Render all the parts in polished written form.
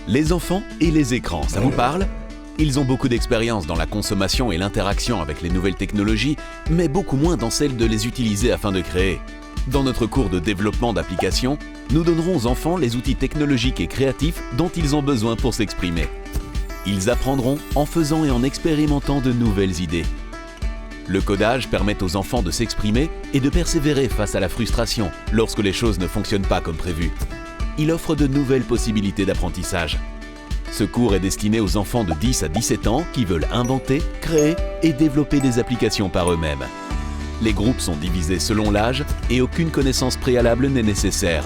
Les enfants et les écrans, ça vous parle? Ils ont beaucoup d'expérience dans la consommation et l'interaction avec les nouvelles technologies, mais beaucoup moins dans celle de les utiliser afin de créer. Dans notre cours de développement d'applications, nous donnerons aux enfants les outils technologiques et créatifs dont ils ont besoin pour s'exprimer. Ils apprendront en faisant et en expérimentant de nouvelles idées. Le codage permet aux enfants de s'exprimer et de persévérer face à la frustration lorsque les choses ne fonctionnent pas comme prévu. Il offre de nouvelles possibilités d'apprentissage. Ce cours est destiné aux enfants de 10 à 17 ans qui veulent inventer, créer et développer des applications par eux-mêmes. Les groupes sont divisés selon l'âge et aucune connaissance préalable n'est nécessaire.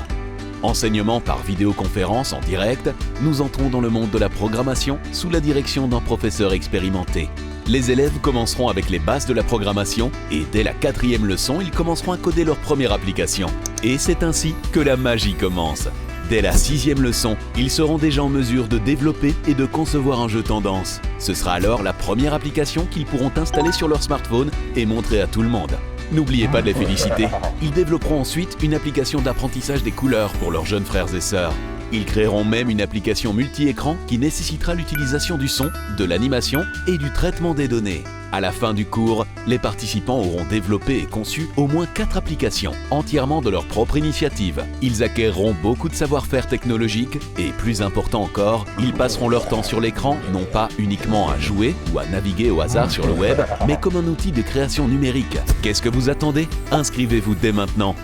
Enseignement par vidéoconférence en direct, nous entrons dans le monde de la programmation sous la direction d'un professeur expérimenté. Les élèves commenceront avec les bases de la programmation et dès la 4e leçon, ils commenceront à coder leur première application. Et c'est ainsi que la magie commence. Dès la 6e leçon, ils seront déjà en mesure de développer et de concevoir un jeu tendance. Ce sera alors la première application qu'ils pourront installer sur leur smartphone et montrer à tout le monde. N'oubliez pas de les féliciter. Ils développeront ensuite une application d'apprentissage des couleurs pour leurs jeunes frères et sœurs. Ils créeront même une application multi-écran qui nécessitera l'utilisation du son, de l'animation et du traitement des données. À la fin du cours, les participants auront développé et conçu au moins 4 applications, entièrement de leur propre initiative. Ils acquerront beaucoup de savoir-faire technologique et, plus important encore, ils passeront leur temps sur l'écran, non pas uniquement à jouer ou à naviguer au hasard sur le web, mais comme un outil de création numérique. Qu'est-ce que vous attendez? Inscrivez-vous dès maintenant.